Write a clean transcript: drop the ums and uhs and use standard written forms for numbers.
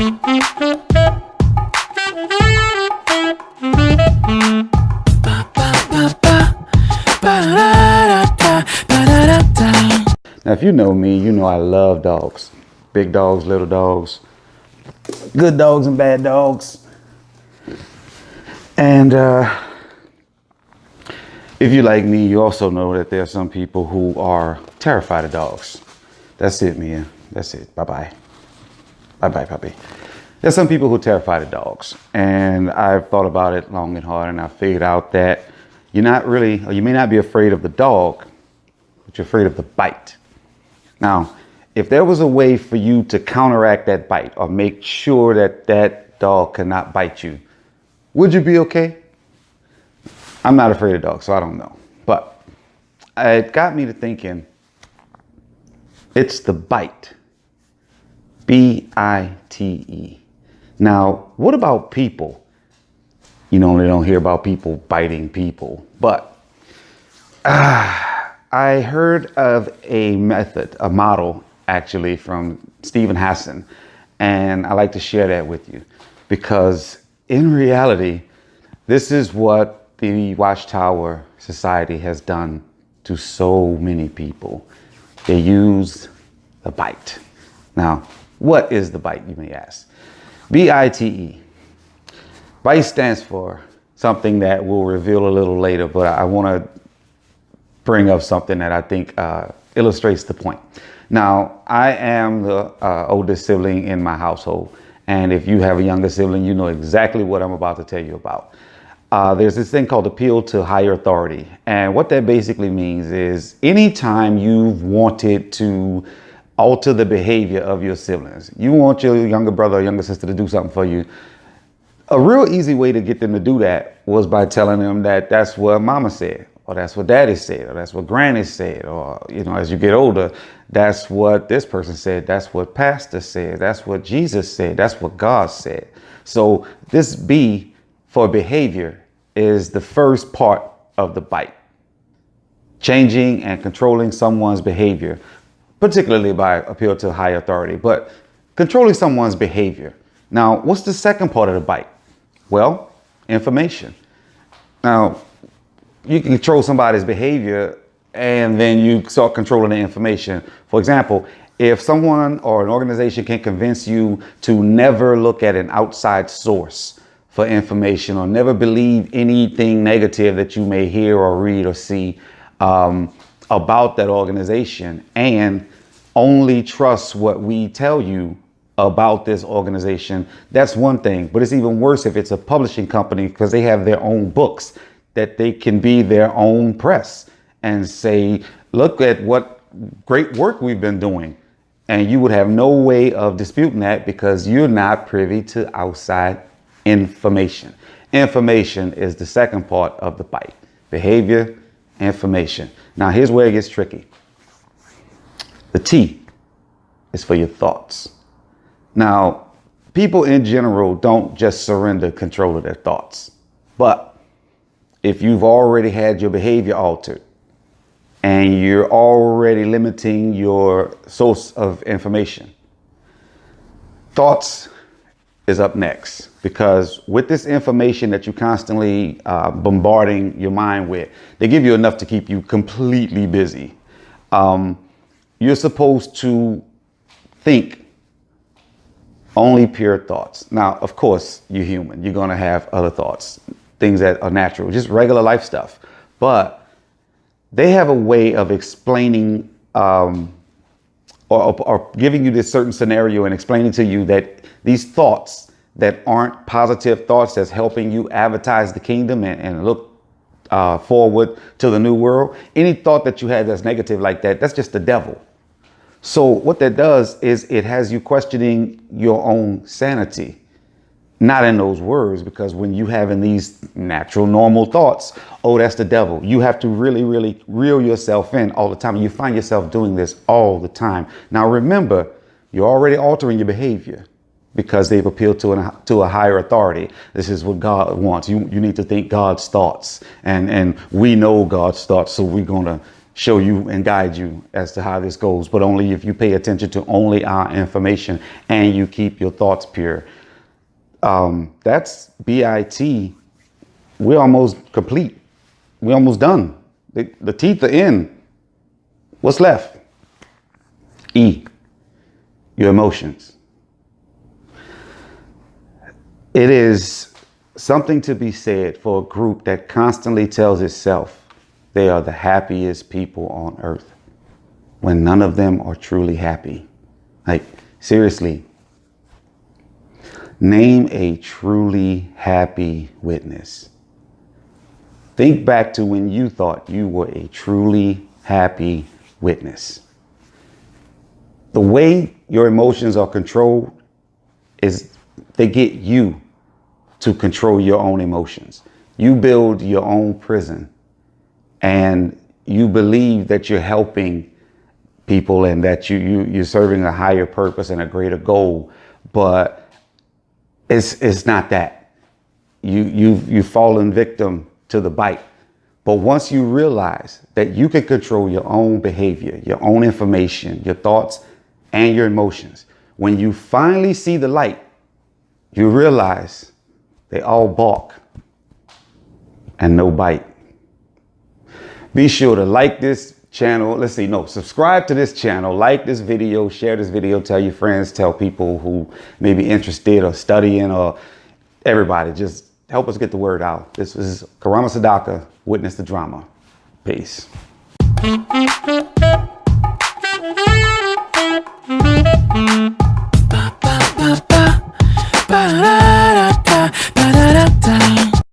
Now, if you know me, you know I love dogs. Big dogs, little dogs, good dogs and bad dogs. And if you like me, you also know that there are some people who are terrified of dogs. That's it, Mia. That's it. Bye-bye. Bye-bye, puppy. There's some people who are terrified of dogs. And I've thought about it long and hard, and I figured out that you're not really, or you may not be afraid of the dog, but you're afraid of the bite. Now, if there was a way for you to counteract that bite or make sure that that dog cannot bite you, would you be okay? I'm not afraid of dogs, so I don't know. But it got me to thinking, it's the bite. B-I-T-E. Now, what about people? You normally don't hear about people biting people, but I heard of a method, a model, actually, from Hassan, and I like to share that with you because in reality, this is what the Watchtower Society has done to so many people. They use the bite. Now, what is the bite, you may ask? B-I-T-E. Bite stands for something that we'll reveal a little later, but I want to bring up something that I think illustrates the point. Now, I am the oldest sibling in my household. And if you have a younger sibling, you know exactly what I'm about to tell you about. There's this thing called appeal to higher authority. And what that basically means is anytime you've wanted to alter the behavior of your siblings, you want your younger brother or younger sister to do something for you, a real easy way to get them to do that was by telling them that that's what mama said, or that's what daddy said, or that's what granny said, or, you know, as you get older, that's what this person said, that's what pastor said, that's what Jesus said, that's what God said. So this B for behavior is the first part of the bite. Changing and controlling someone's behavior, particularly by appeal to high authority, but controlling someone's behavior. Now, what's the second part of the bite? Well, information. Now, you can control somebody's behavior and then you start controlling the information. For example, if someone or an organization can convince you to never look at an outside source for information or never believe anything negative that you may hear or read or see about that organization, and only trust what we tell you about this organization, that's one thing. But it's even worse if it's a publishing company, because they have their own books, that they can be their own press and say, look at what great work we've been doing. And you would have no way of disputing that because you're not privy to outside information. Information is the second part of the bite. Behavior, information. Now, here's where it gets tricky. The T is for your thoughts. Now, people in general don't just surrender control of their thoughts. But if you've already had your behavior altered and you're already limiting your source of information, thoughts is up next. Because with this information that you're constantly bombarding your mind with, they give you enough to keep you completely busy. You're supposed to think only pure thoughts. Now, of course, you're human. You're going to have other thoughts, things that are natural, just regular life stuff. But they have a way of explaining or giving you this certain scenario and explaining to you that these thoughts that aren't positive thoughts that's helping you advertise the kingdom and look forward to the new world. Any thought that you had that's negative like that, that's just the devil. So what that does is it has you questioning your own sanity. Not in those words, because when you having these natural, normal thoughts, oh, that's the devil. You have to really, really reel yourself in all the time. You find yourself doing this all the time. Now, remember, you're already altering your behavior because they've appealed to a higher authority. This is what God wants. You need to think God's thoughts, and we know God's thoughts, so we're going to show you and guide you as to how this goes, but only if you pay attention to only our information and you keep your thoughts pure. That's BIT. We're almost complete. We're almost done. The teeth are in. What's left? E, your emotions. It is something to be said for a group that constantly tells itself they are the happiest people on earth when none of them are truly happy. Like, seriously, name a truly happy witness. Think back to when you thought you were a truly happy witness. The way your emotions are controlled is they get you to control your own emotions. You build your own prison and you believe that you're helping people and that you're serving a higher purpose and a greater goal, but it's not that. You've fallen victim to the bite. But once you realize that you can control your own behavior, your own information, your thoughts, and your emotions, when you finally see the light, you realize they all balk and no bite. Be sure to like this channel. Subscribe to this channel, like this video, share this video, tell your friends, tell people who may be interested or studying, or everybody. Just help us get the word out. This is Karama Sadaka, Witness the Drama. Peace. Ba, ba, ba, ba, ba, ba.